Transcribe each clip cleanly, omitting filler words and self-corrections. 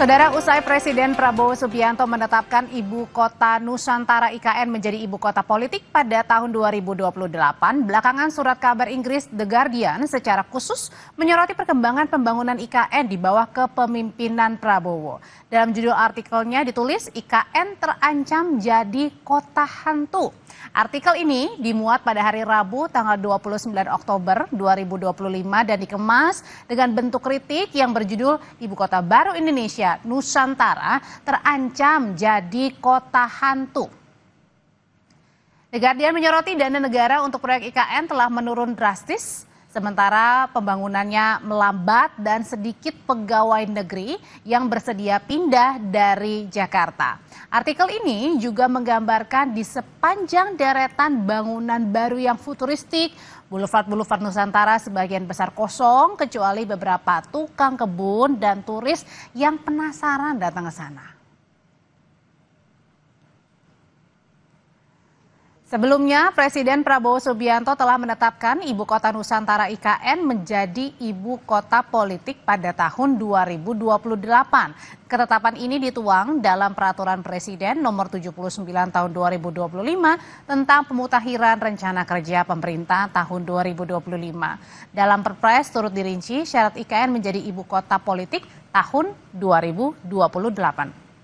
Saudara, usai Presiden Prabowo Subianto menetapkan Ibu Kota Nusantara IKN menjadi ibu kota politik pada tahun 2028, belakangan surat kabar Inggris The Guardian secara khusus menyoroti perkembangan pembangunan IKN di bawah kepemimpinan Prabowo. Dalam judul artikelnya ditulis IKN terancam jadi kota hantu. Artikel ini dimuat pada hari Rabu tanggal 29 Oktober 2025 dan dikemas dengan bentuk kritik yang berjudul Ibu Kota Baru Indonesia Nusantara terancam jadi kota hantu. The Guardian menyoroti dana negara untuk proyek IKN telah menurun drastis, sementara pembangunannya melambat dan sedikit pegawai negeri yang bersedia pindah dari Jakarta. Artikel ini juga menggambarkan di sepanjang deretan bangunan baru yang futuristik, Boulevard Nusantara sebagian besar kosong kecuali beberapa tukang kebun dan turis yang penasaran datang ke sana. Sebelumnya, Presiden Prabowo Subianto telah menetapkan Ibu Kota Nusantara IKN menjadi ibu kota politik pada tahun 2028. Ketetapan ini dituang dalam Peraturan Presiden Nomor 79 Tahun 2025 tentang pemutakhiran rencana kerja pemerintah tahun 2025. Dalam Perpres turut dirinci syarat IKN menjadi ibu kota politik tahun 2028.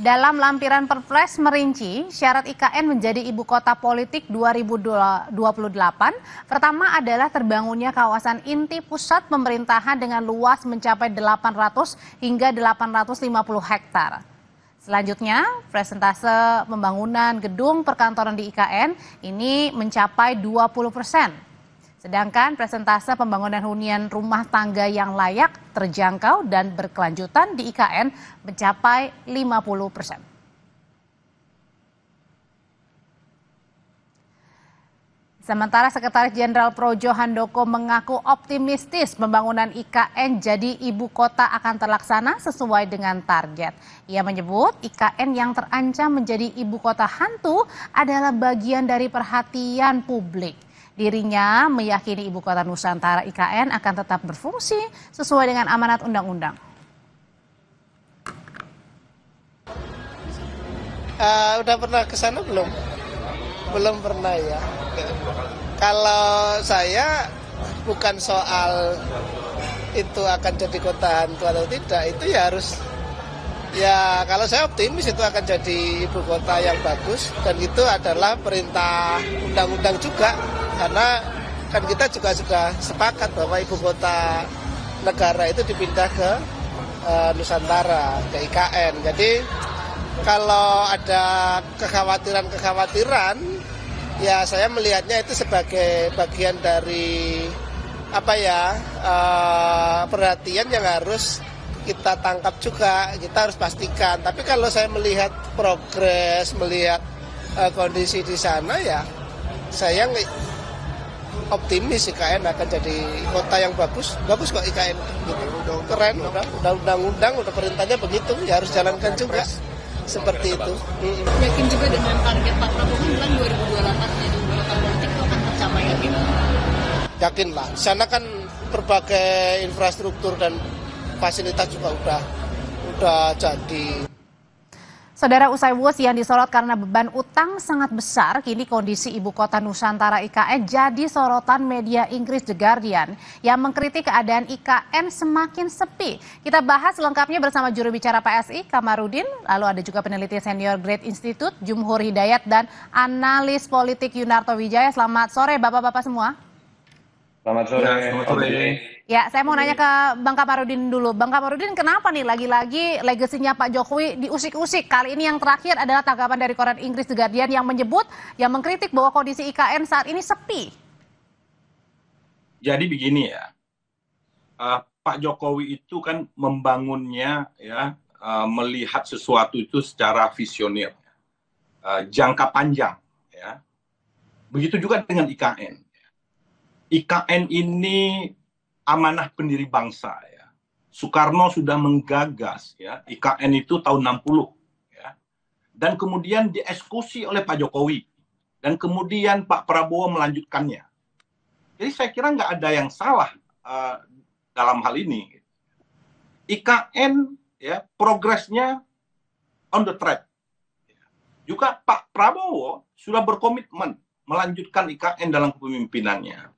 Dalam lampiran Perpres merinci syarat IKN menjadi ibu kota politik 2028, pertama adalah terbangunnya kawasan inti pusat pemerintahan dengan luas mencapai 800 hingga 850 hektar. Selanjutnya, presentase pembangunan gedung perkantoran di IKN ini mencapai 20%. Sedangkan presentase pembangunan hunian rumah tangga yang layak, terjangkau, dan berkelanjutan di IKN mencapai 50%. Sementara Sekretaris Jenderal Projo Handoko mengaku optimistis pembangunan IKN jadi ibu kota akan terlaksana sesuai dengan target. Ia menyebut IKN yang terancam menjadi ibu kota hantu adalah bagian dari perhatian publik. Dirinya meyakini Ibu Kota Nusantara IKN akan tetap berfungsi sesuai dengan amanat undang-undang. Udah pernah ke sana belum? Belum pernah ya. Kalau saya bukan soal itu akan jadi kota hantu atau tidak, itu ya harus, ya kalau saya optimis itu akan jadi ibu kota yang bagus dan itu adalah perintah undang-undang juga. Karena kan kita juga sudah sepakat bahwa ibu kota negara itu dipindah ke Nusantara, ke IKN. Jadi kalau ada kekhawatiran, ya saya melihatnya itu sebagai bagian dari perhatian yang harus kita tangkap juga, kita harus pastikan. Tapi kalau saya melihat progres, melihat kondisi di sana, ya saya optimis IKN akan jadi kota yang bagus kok IKN gitu. Keren, undang-undang udah perintahnya begitu, ya harus jalankan juga seperti itu. Yakin juga dengan target Pak Prabowo bilang 2028 jadi ibu kota politik itu akan tercapai, yakin? Yakin lah, di sana kan berbagai infrastruktur dan fasilitas juga udah jadi. Saudara, usai WUS yang disorot karena beban utang sangat besar, kini kondisi Ibu Kota Nusantara IKN jadi sorotan media Inggris The Guardian yang mengkritik keadaan IKN semakin sepi. Kita bahas lengkapnya bersama juru bicara PSI, Kamarudin, lalu ada juga peneliti senior Great Institute, Jumhur Hidayat, dan analis politik Yunarto Wijaya. Selamat sore Bapak-Bapak semua. Selamat sore. Ya, saya mau nanya ke Bang Kamarudin dulu. Bang Kamarudin, kenapa nih lagi-lagi legasinya Pak Jokowi diusik-usik? Kali ini yang terakhir adalah tanggapan dari koran Inggris The Guardian yang mengkritik bahwa kondisi IKN saat ini sepi. Jadi begini ya, Pak Jokowi itu kan membangunnya ya, melihat sesuatu itu secara visioner, jangka panjang ya. Begitu juga dengan IKN. IKN ini amanah pendiri bangsa ya. Soekarno sudah menggagas ya IKN itu tahun 60 ya. Dan kemudian dieksekusi oleh Pak Jokowi dan kemudian Pak Prabowo melanjutkannya. Jadi saya kira nggak ada yang salah dalam hal ini. IKN ya progresnya on the track. Juga Pak Prabowo sudah berkomitmen melanjutkan IKN dalam kepemimpinannya.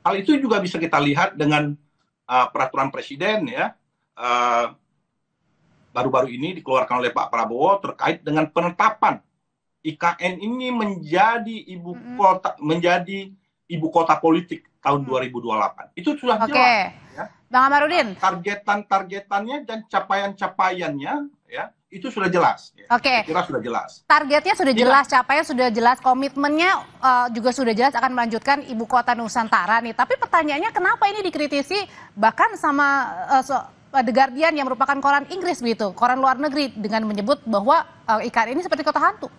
Hal itu juga bisa kita lihat dengan peraturan presiden ya baru-baru ini dikeluarkan oleh Pak Prabowo terkait dengan penetapan IKN ini menjadi ibu kota politik tahun 2028. Itu sudah jelas. Ya. Bang Kamarudin. Targetannya dan capaiannya ya itu sudah jelas. Ya. Oke. Saya kira sudah jelas. Targetnya sudah jelas, capaian sudah jelas, komitmennya juga sudah jelas akan melanjutkan ibu kota Nusantara nih. Tapi pertanyaannya kenapa ini dikritisi bahkan sama The Guardian yang merupakan koran Inggris begitu, koran luar negeri dengan menyebut bahwa IKN ini seperti kota hantu.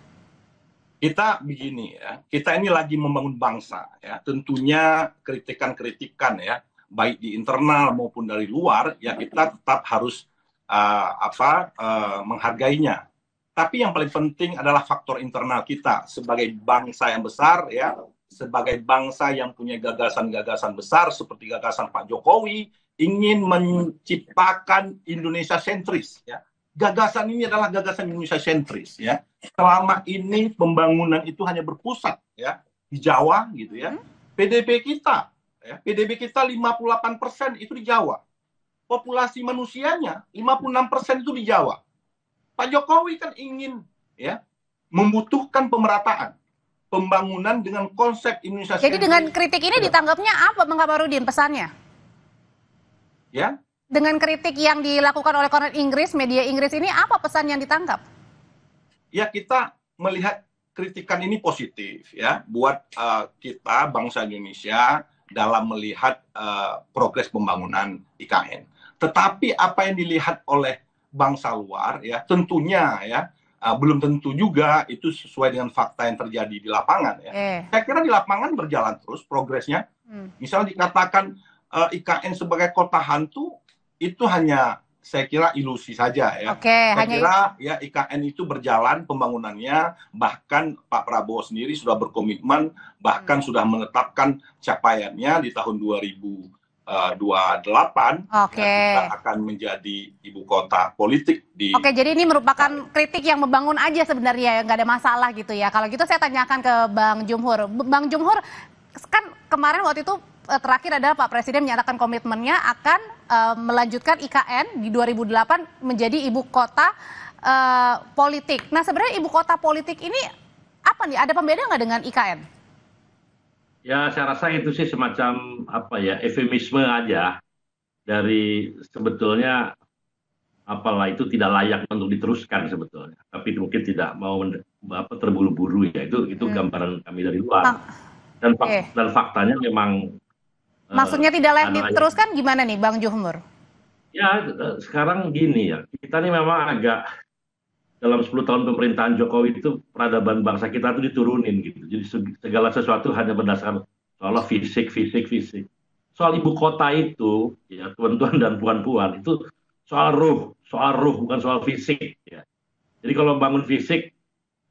Kita begini ya, kita ini lagi membangun bangsa ya. Tentunya kritikan-kritikan ya, baik di internal maupun dari luar ya kita tetap harus menghargainya. Tapi yang paling penting adalah faktor internal kita sebagai bangsa yang besar ya, sebagai bangsa yang punya gagasan-gagasan besar seperti gagasan Pak Jokowi ingin menciptakan Indonesia sentris ya. Gagasan ini adalah gagasan Indonesia sentris ya. Selama ini pembangunan itu hanya berpusat ya di Jawa gitu ya. PDB kita 58% itu di Jawa. Populasi manusianya 56% itu di Jawa. Pak Jokowi kan ingin ya membutuhkan pemerataan pembangunan dengan konsep Indonesia sentris. Jadi dengan kritik ini ditanggapnya apa Bang Kamarudin pesannya? Ya. Dengan kritik yang dilakukan oleh koran Inggris, media Inggris ini apa pesan yang ditangkap? Ya kita melihat kritikan ini positif ya buat kita bangsa Indonesia dalam melihat progres pembangunan IKN. Tetapi apa yang dilihat oleh bangsa luar ya tentunya ya belum tentu juga itu sesuai dengan fakta yang terjadi di lapangan ya. Saya kira di lapangan berjalan terus progresnya. Misal dikatakan IKN sebagai kota hantu itu hanya saya kira ilusi saja ya. Saya kira ya IKN itu berjalan pembangunannya, bahkan Pak Prabowo sendiri sudah berkomitmen, bahkan sudah menetapkan capaiannya di tahun 2028 kita akan menjadi ibu kota politik di. Jadi ini merupakan kritik yang membangun aja sebenarnya, nggak ada masalah gitu ya. Kalau gitu saya tanyakan ke Bang Jumhur. Bang Jumhur, kan kemarin waktu itu terakhir adalah Pak Presiden menyatakan komitmennya akan melanjutkan IKN di 2008 menjadi ibu kota politik. Nah sebenarnya ibu kota politik ini apa nih? Ada pembeda nggak dengan IKN? Ya saya rasa itu sih semacam eufemisme aja dari sebetulnya apalah itu tidak layak untuk diteruskan sebetulnya. Tapi mungkin tidak mau terburu-buru ya itu gambaran kami dari luar. Dan faktanya memang. Maksudnya tidak layak diteruskan gimana nih Bang Jumhur? Ya sekarang gini ya, kita ini memang agak dalam 10 tahun pemerintahan Jokowi itu peradaban bangsa kita itu diturunin gitu. Jadi segala sesuatu hanya berdasarkan soal fisik. Soal ibu kota itu ya tuan-tuan dan puan-puan itu soal ruh bukan soal fisik ya. Jadi kalau bangun fisik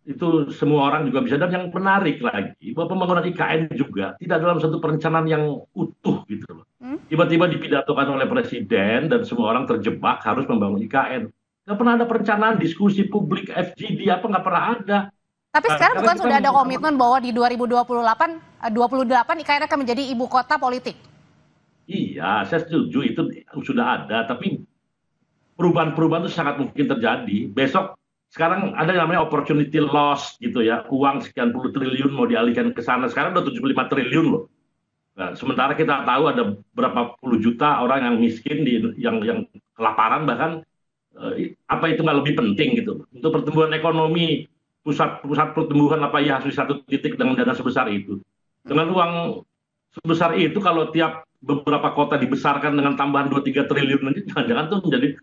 itu semua orang juga bisa, dan yang menarik lagi bahwa pembangunan IKN juga tidak dalam satu perencanaan yang utuh gitu loh. Tiba-tiba dipidatokan oleh presiden dan semua orang terjebak harus membangun IKN. Nggak pernah ada perencanaan, diskusi publik, FGD nggak pernah ada. Tapi sekarang bukan sudah ada komitmen bahwa di 2028 IKN akan menjadi ibu kota politik? Iya, saya setuju itu sudah ada, tapi perubahan-perubahan itu sangat mungkin terjadi. Besok sekarang ada yang namanya opportunity loss gitu ya, uang sekian puluh triliun mau dialihkan ke sana, sekarang udah 75 triliun loh. Nah, sementara kita tahu ada berapa puluh juta orang yang miskin yang kelaparan, bahkan apa itu nggak lebih penting gitu untuk pertumbuhan ekonomi, pusat pertumbuhan hasil satu titik dengan dana sebesar itu, dengan uang sebesar itu kalau tiap beberapa kota dibesarkan dengan tambahan 2-3 triliun nanti jangan-jangan tuh menjadi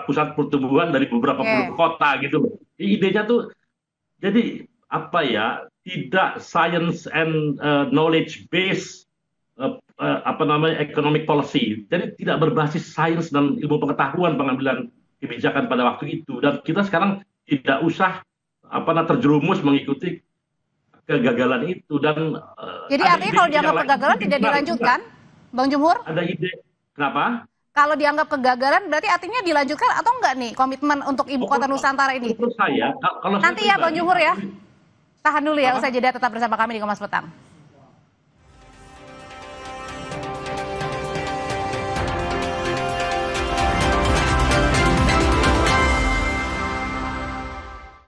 pusat pertumbuhan dari beberapa puluh kota gitu loh. Idenya tuh jadi tidak science and knowledge based economic policy. Jadi tidak berbasis sains dan ilmu pengetahuan pengambilan kebijakan pada waktu itu. Dan kita sekarang tidak usah terjerumus mengikuti kegagalan itu dan Jadi ada artinya ide kalau yang dianggap lain kegagalan mungkin tidak benar. dilanjutkan, Bang Jumhur? Ada ide kenapa? Kalau dianggap kegagalan berarti artinya dilanjutkan atau enggak nih komitmen untuk ibu kota Nusantara ini? Menurut saya, kalau saya Nanti ya Bang pribadi, Jumhur ya. Tahan dulu ya, Apa? usai jeda tetap bersama kami di Kompas Petang.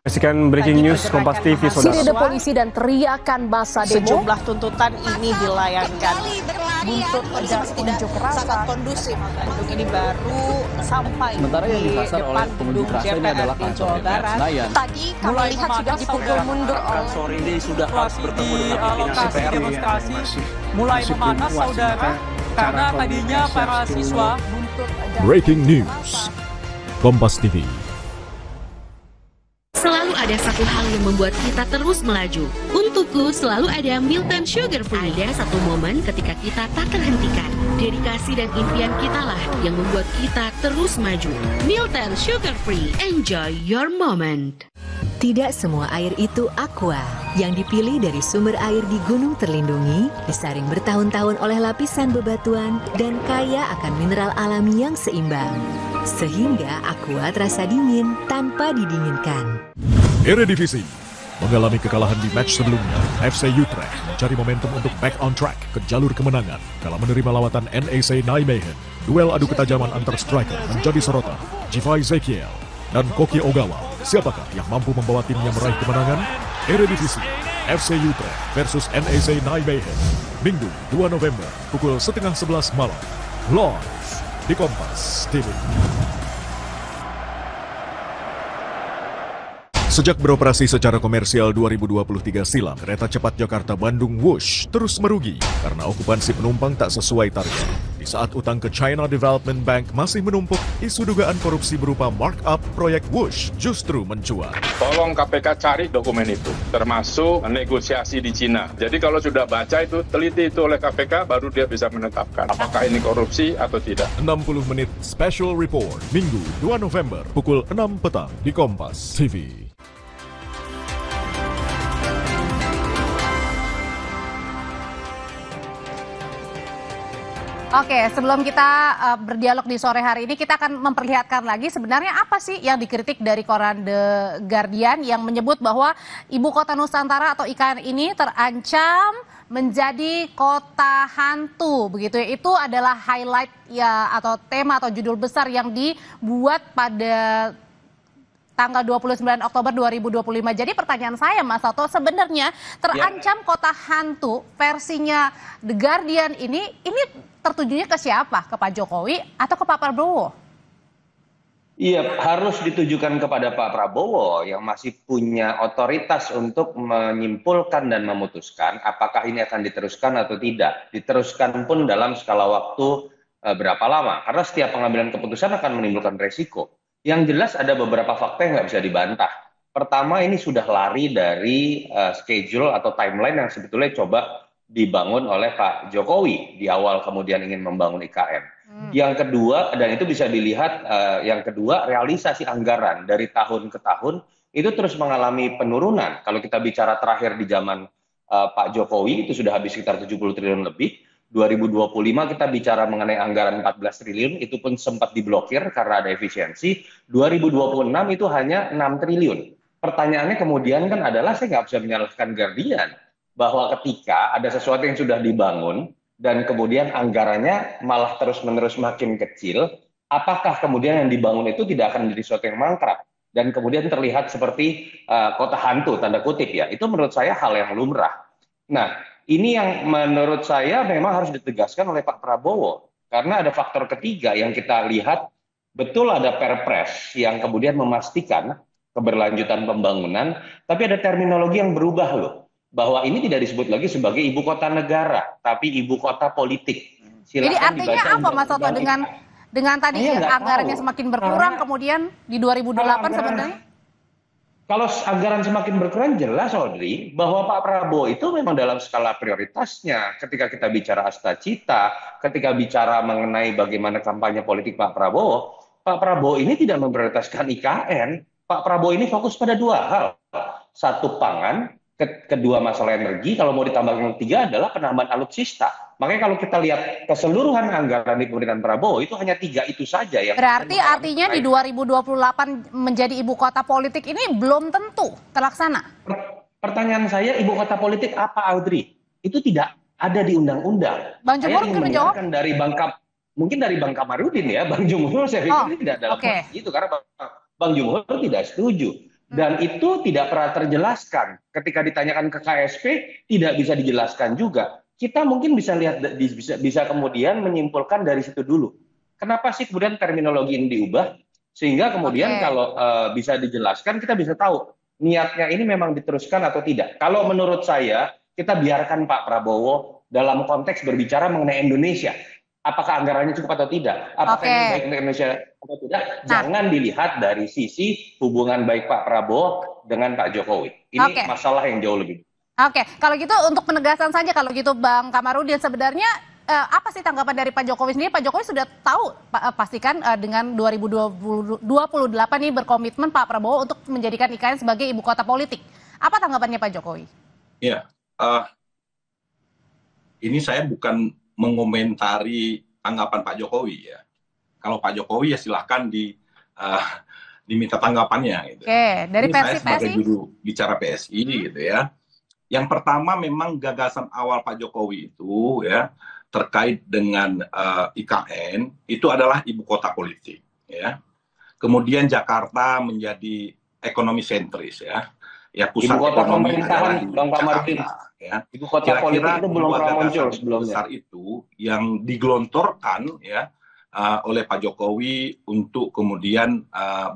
Saksikan breaking news Kompas TV, saudara. Sirine polisi dan teriakan massa demo. Sejumlah tuntutan ini dilayangkan. Buntut jas unjuk rasa. Sangat kondusif. Untuk ini baru sampai Sementara yang di disasar oleh depan pengunjuk gedung rasa ini DPR adalah di kantor Jawa DPR Barat. Senayan. Tadi kami lihat sudah dipukul mundur oleh Sore ini sudah harus bertemu dengan pimpinan lokasi DPR. demonstrasi mulai memanas, saudara, karena tadinya para siswa Breaking News Kompas TV. Selalu ada satu hal yang membuat kita terus melaju. Untukku selalu ada Milton Sugar Free. Ada satu momen ketika kita tak terhentikan. Dedikasi dan impian kita lah yang membuat kita terus maju. Milton Sugar Free. Enjoy your moment. Tidak semua air itu aqua. Yang dipilih dari sumber air di gunung terlindungi, disaring bertahun-tahun oleh lapisan bebatuan, dan kaya akan mineral alami yang seimbang. Sehingga aqua terasa dingin tanpa didinginkan. Eredivisie mengalami kekalahan di match sebelumnya. FC Utrecht mencari momentum untuk back on track ke jalur kemenangan kala menerima lawatan NEC Nijmegen. Duel adu ketajaman antar striker menjadi sorotan. Jivai Zekiel dan Koki Ogawa. Siapakah yang mampu membawa timnya meraih kemenangan? Eredivisie FC Utrecht versus NEC Nijmegen. Minggu 2 November pukul 10:30 malam. Live di Kompas TV. Sejak beroperasi secara komersial 2023 silam, kereta cepat Jakarta-Bandung Wush terus merugi karena okupansi penumpang tak sesuai target. Di saat utang ke China Development Bank masih menumpuk, isu dugaan korupsi berupa markup proyek Wush justru mencuat. Tolong KPK cari dokumen itu, termasuk negosiasi di Cina. Jadi kalau sudah baca itu, teliti itu oleh KPK, baru dia bisa menetapkan apakah ini korupsi atau tidak. 60 menit special report, Minggu 2 November, pukul 6 petang di Kompas TV. Oke, sebelum kita berdialog di sore hari ini, kita akan memperlihatkan lagi sebenarnya apa sih yang dikritik dari koran The Guardian yang menyebut bahwa Ibu Kota Nusantara atau IKN ini terancam menjadi kota hantu, begitu ya. Itu adalah highlight ya atau tema atau judul besar yang dibuat pada tanggal 29 Oktober 2025. Jadi pertanyaan saya Mas Toto, sebenarnya terancam kota hantu versinya The Guardian ini tertujunya ke siapa? Ke Pak Jokowi atau ke Pak Prabowo? Iya, harus ditujukan kepada Pak Prabowo yang masih punya otoritas untuk menyimpulkan dan memutuskan apakah ini akan diteruskan atau tidak. Diteruskan pun dalam skala waktu berapa lama. Karena setiap pengambilan keputusan akan menimbulkan resiko. Yang jelas ada beberapa fakta yang nggak bisa dibantah. Pertama, ini sudah lari dari schedule atau timeline yang sebetulnya coba dibangun oleh Pak Jokowi di awal kemudian ingin membangun IKN. Yang kedua, dan itu bisa dilihat, yang kedua realisasi anggaran dari tahun ke tahun itu terus mengalami penurunan. Kalau kita bicara terakhir di zaman Pak Jokowi itu sudah habis sekitar 70 triliun lebih. 2025 kita bicara mengenai anggaran 14 triliun, itu pun sempat diblokir karena ada efisiensi. 2026 itu hanya 6 triliun. Pertanyaannya kemudian kan adalah, saya nggak bisa menyalahkan Guardian, bahwa ketika ada sesuatu yang sudah dibangun, dan kemudian anggarannya malah terus-menerus makin kecil, apakah kemudian yang dibangun itu tidak akan menjadi sesuatu yang mangkrak? Dan kemudian terlihat seperti kota hantu, tanda kutip ya. Itu menurut saya hal yang lumrah. Nah, ini yang menurut saya memang harus ditegaskan oleh Pak Prabowo. Karena ada faktor ketiga yang kita lihat, betul ada Perpres yang kemudian memastikan keberlanjutan pembangunan, tapi ada terminologi yang berubah loh. Bahwa ini tidak disebut lagi sebagai ibu kota negara, tapi ibu kota politik. Silakan. Jadi artinya apa Mas Toto dengan tadi anggarannya semakin berkurang kemudian di 2008 sebenarnya? Kalau anggaran semakin berkurang, jelas Audrey, bahwa Pak Prabowo itu memang dalam skala prioritasnya. Ketika kita bicara Astacita, ketika bicara mengenai bagaimana kampanye politik Pak Prabowo ini tidak memprioritaskan IKN. Pak Prabowo ini fokus pada dua hal. Satu, pangan. kedua masalah energi, kalau mau ditambah yang ketiga adalah penambahan alutsista. Makanya kalau kita lihat keseluruhan anggaran di pemerintahan Prabowo itu hanya 3 itu saja yang Berarti artinya di 2028 menjadi ibu kota politik ini belum tentu terlaksana. Pertanyaan saya, ibu kota politik apa, Audrey? Itu tidak ada di undang-undang. Bang Jumhur Saya ingin menjawab mendengarkan dari mungkin dari Bang Kamarudin ya, Bang Jumhur saya pikir tidak dalam posisi itu karena Bang Jumhur tidak setuju. Dan itu tidak pernah terjelaskan. Ketika ditanyakan ke KSP, tidak bisa dijelaskan juga. Kita mungkin bisa lihat, bisa kemudian menyimpulkan dari situ dulu. Kenapa sih kemudian terminologi ini diubah? Sehingga kemudian kalau bisa dijelaskan, kita bisa tahu niatnya ini memang diteruskan atau tidak. Kalau menurut saya, kita biarkan Pak Prabowo dalam konteks berbicara mengenai Indonesia. Apakah anggarannya cukup atau tidak? Apakah ini baik untuk Indonesia atau tidak? Jangan dilihat dari sisi hubungan baik Pak Prabowo dengan Pak Jokowi. Ini masalah yang jauh lebih. Oke, kalau gitu untuk penegasan saja kalau gitu Bang Kamarudin, sebenarnya apa sih tanggapan dari Pak Jokowi sendiri? Pak Jokowi sudah tahu pastikan dengan 2028 ini berkomitmen Pak Prabowo untuk menjadikan IKN sebagai ibu kota politik. Apa tanggapannya Pak Jokowi? Ya, ini saya bukan mengomentari tanggapan Pak Jokowi ya. Kalau Pak Jokowi ya silahkan diminta tanggapannya. Gitu. Dari PSI, saya sebagai juru bicara PSI gitu ya. Yang pertama memang gagasan awal Pak Jokowi itu ya terkait dengan IKN itu adalah ibu kota politik ya. Kemudian Jakarta menjadi ekonomi sentris ya. Ya pusat ibu kota ekonomi pemerintahan Bang Kamarudin. Ya. Ibu kota politik itu belum pernah muncul sebelumnya. Besar itu yang digelontorkan ya oleh Pak Jokowi untuk kemudian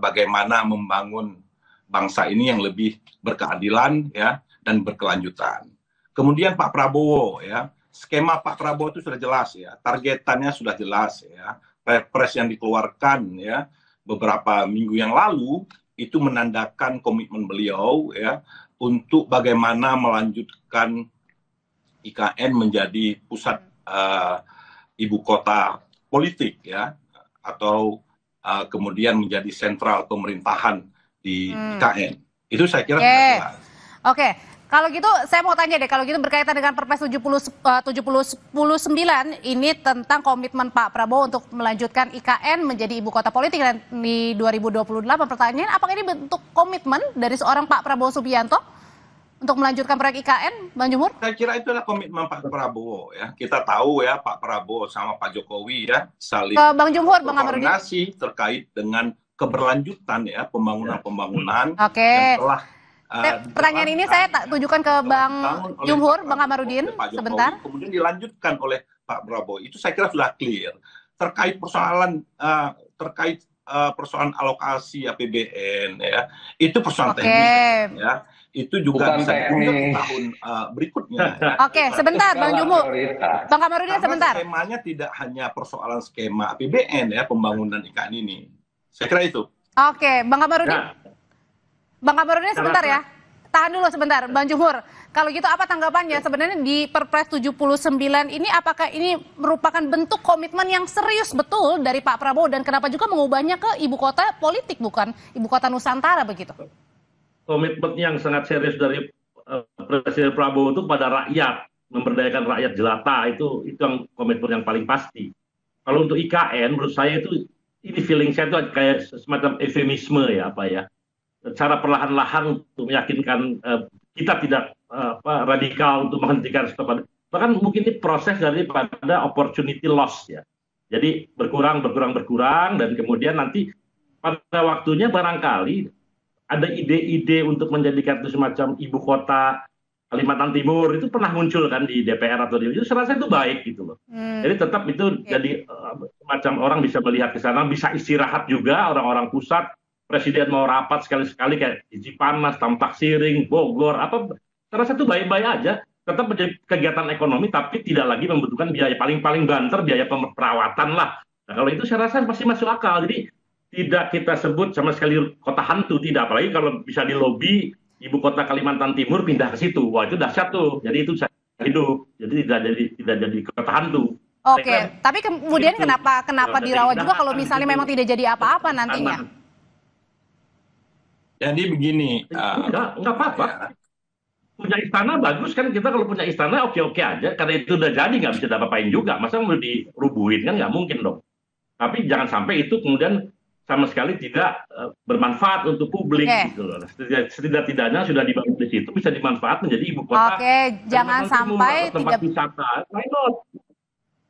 bagaimana membangun bangsa ini yang lebih berkeadilan ya dan berkelanjutan. Kemudian Pak Prabowo ya, skema Pak Prabowo itu sudah jelas ya, targetannya sudah jelas ya. Perpres yang dikeluarkan ya beberapa minggu yang lalu itu menandakan komitmen beliau ya untuk bagaimana melanjutkan IKN menjadi pusat ibu kota politik ya, atau kemudian menjadi sentral pemerintahan di IKN. Itu saya kira sudah jelas. Oke, kalau gitu saya mau tanya deh, kalau gitu berkaitan dengan Perpres 79 ini tentang komitmen Pak Prabowo untuk melanjutkan IKN menjadi ibu kota politik dan di 2028, pertanyaan apakah ini bentuk komitmen dari seorang Pak Prabowo Subianto untuk melanjutkan proyek IKN, Bang Jumhur? Saya kira itu adalah komitmen Pak Prabowo ya. Kita tahu ya Pak Prabowo sama Pak Jokowi ya saling berkoordinasi terkait dengan keberlanjutan ya pembangunan-pembangunan yang telah pertanyaan ini saya tujukan ke Bang Jumhur, Bang Kamarudin, sebentar. Kemudian dilanjutkan oleh Pak Prabowo. Itu saya kira sudah clear. Terkait persoalan persoalan alokasi APBN ya, itu persoalan teknis ya. Itu juga bisa diundur di tahun berikutnya. Ya. Oke, sebentar Bang Jumhur. Bang Kamarudin sebentar. Skemanya tidak hanya persoalan skema APBN ya, pembangunan IKN ini. Saya kira itu. Oke, Bang Kamarudin. Bang Kamarudin sebentar ya. Tahan dulu sebentar, Bang Jumhur. Kalau gitu apa tanggapannya sebenarnya di Perpres 79 ini, apakah ini merupakan bentuk komitmen yang serius betul dari Pak Prabowo dan kenapa juga mengubahnya ke ibu kota politik bukan ibu kota Nusantara begitu? Komitmen yang sangat serius dari Presiden Prabowo itu pada rakyat, memberdayakan rakyat jelata, itu yang komitmen yang paling pasti. Kalau untuk IKN menurut saya itu ini feeling saya itu kayak semacam eufemisme ya cara perlahan-lahan untuk meyakinkan kita tidak radikal untuk menghentikan stop. Bahkan mungkin ini proses daripada opportunity loss ya. Jadi berkurang dan kemudian nanti pada waktunya barangkali ada ide-ide untuk menjadikan itu semacam ibu kota Kalimantan Timur itu pernah muncul kan di DPR atau itu saya rasa itu baik gitu loh. Jadi tetap itu jadi semacam orang bisa melihat ke sana, bisa istirahat juga orang-orang pusat. Presiden mau rapat sekali-sekali kayak di Cipanas, Tampak Siring, Bogor, saya rasa itu baik-baik aja. Tetap menjadi kegiatan ekonomi, tapi tidak lagi membutuhkan biaya paling banter, biaya perawatan lah. Nah, kalau itu saya rasa pasti masuk akal. Jadi tidak kita sebut sama sekali kota hantu, tidak. Apalagi kalau bisa dilobi ibu kota Kalimantan Timur pindah ke situ. Wah itu dahsyat tuh. Jadi itu bisa hidup. Jadi tidak jadi kota hantu. Oke, tapi kemudian kenapa dirawat juga kalau misalnya memang tidak jadi apa-apa nantinya? Jadi begini, enggak apa-apa. punya istana bagus kan, kita kalau punya istana oke-oke aja, karena itu udah jadi nggak bisa diapa-apain juga, masa mau dirubuhin kan nggak mungkin dong. Tapi jangan sampai itu kemudian sama sekali tidak bermanfaat untuk publik gitu loh. Setidak-tidaknya sudah dibangun di situ bisa dimanfaat menjadi ibu kota. Jangan sampai tempat wisata.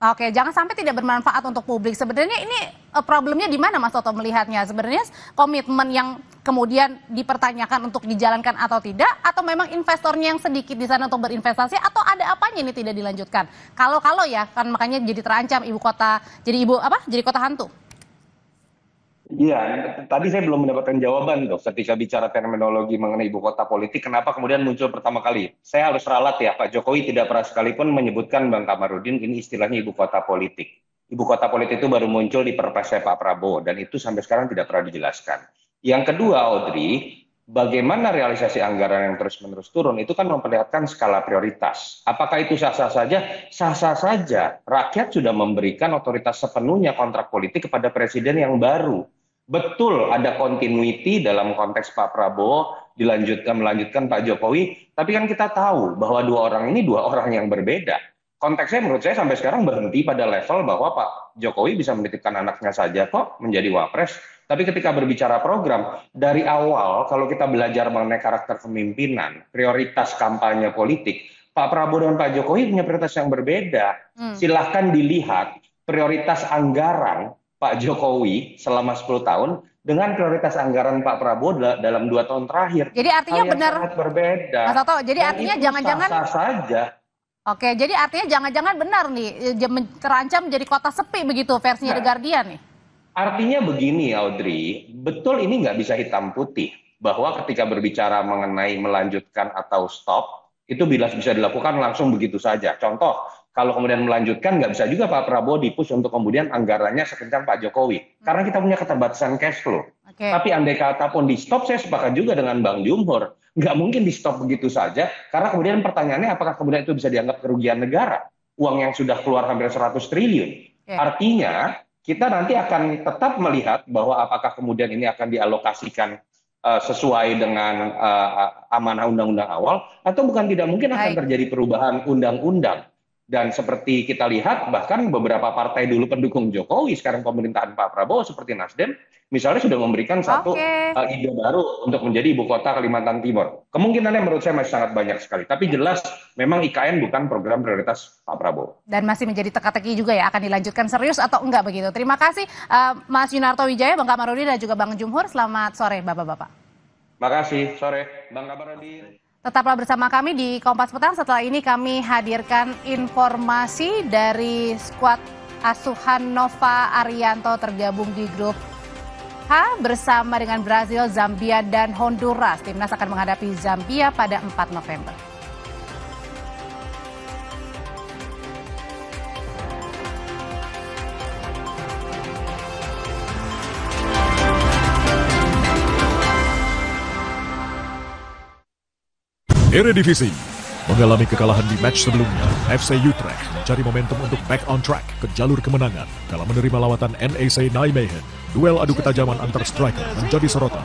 Oke, jangan sampai tidak bermanfaat untuk publik. Sebenarnya ini problemnya di mana Mas Toto melihatnya? Sebenarnya komitmen yang kemudian dipertanyakan untuk dijalankan atau tidak, atau memang investornya yang sedikit di sana untuk berinvestasi, atau ada apanya ini tidak dilanjutkan? Kalau ya, kan makanya jadi terancam ibu kota, jadi kota hantu. Iya, tadi saya belum mendapatkan jawaban tuh ketika bicara terminologi mengenai ibu kota politik, kenapa kemudian muncul pertama kali. Saya harus ralat ya, Pak Jokowi tidak pernah sekalipun menyebutkan Bang Kamarudin ini istilahnya ibu kota politik. Ibu kota politik itu baru muncul di Perpresnya Pak Prabowo, dan itu sampai sekarang tidak pernah dijelaskan. Yang kedua, Audrey, bagaimana realisasi anggaran yang terus-menerus turun, itu kan memperlihatkan skala prioritas. Apakah itu sah-sah saja? Sah-sah saja. Rakyat sudah memberikan otoritas sepenuhnya kontrak politik kepada presiden yang baru. Betul ada continuity dalam konteks Pak Prabowo melanjutkan Pak Jokowi, tapi kan kita tahu bahwa dua orang ini dua orang yang berbeda. Konteksnya menurut saya sampai sekarang berhenti pada level bahwa Pak Jokowi bisa menitipkan anaknya saja kok menjadi wapres, tapi ketika berbicara program, dari awal kalau kita belajar mengenai karakter kepemimpinan, prioritas kampanye politik, Pak Prabowo dan Pak Jokowi punya prioritas yang berbeda. Silahkan dilihat prioritas anggaran Pak Jokowi selama 10 tahun dengan prioritas anggaran Pak Prabowo dalam 2 tahun terakhir. Jadi artinya benar sangat berbeda. Mas Toto, jadi artinya jangan-jangan sah saja. Oke, jadi artinya jangan-jangan benar nih terancam menjadi kota sepi begitu versinya The Guardian nih. Artinya begini Audrey, betul ini nggak bisa hitam putih bahwa ketika berbicara mengenai melanjutkan atau stop itu bisa dilakukan langsung begitu saja. Contoh, kalau kemudian melanjutkan, nggak bisa juga Pak Prabowo dipush untuk kemudian anggarannya sekencang Pak Jokowi. Karena kita punya keterbatasan cash flow. Tapi andai kata pun di stop, saya sepakat juga dengan Bang Jumhur. Nggak mungkin di stop begitu saja, karena kemudian pertanyaannya apakah kemudian itu bisa dianggap kerugian negara? Uang yang sudah keluar hampir 100 triliun. Artinya, kita nanti akan tetap melihat bahwa apakah kemudian ini akan dialokasikan sesuai dengan amanah undang-undang awal, atau bukan tidak mungkin akan terjadi perubahan undang-undang. Dan seperti kita lihat, bahkan beberapa partai dulu pendukung Jokowi, sekarang pemerintahan Pak Prabowo seperti Nasdem, misalnya sudah memberikan satu ide baru untuk menjadi ibu kota Kalimantan Timur. Kemungkinannya menurut saya masih sangat banyak sekali. Tapi jelas memang IKN bukan program prioritas Pak Prabowo. Dan masih menjadi teka-teki juga ya, akan dilanjutkan serius atau enggak begitu. Terima kasih Mas Yunarto Wijaya, Bang Kamarudin, dan juga Bang Jumhur. Selamat sore Bapak-Bapak. Makasih, sore Bang Kamarudin. Tetaplah bersama kami di Kompas Petang. Setelah ini kami hadirkan informasi dari skuad asuhan Nova Arianto tergabung di grup H bersama dengan Brazil, Zambia, dan Honduras. Timnas akan menghadapi Zambia pada 4 November. Eredivisie mengalami kekalahan di match sebelumnya. FC Utrecht mencari momentum untuk back on track ke jalur kemenangan kala menerima lawatan NEC Nijmegen. Duel adu ketajaman antar striker menjadi sorotan.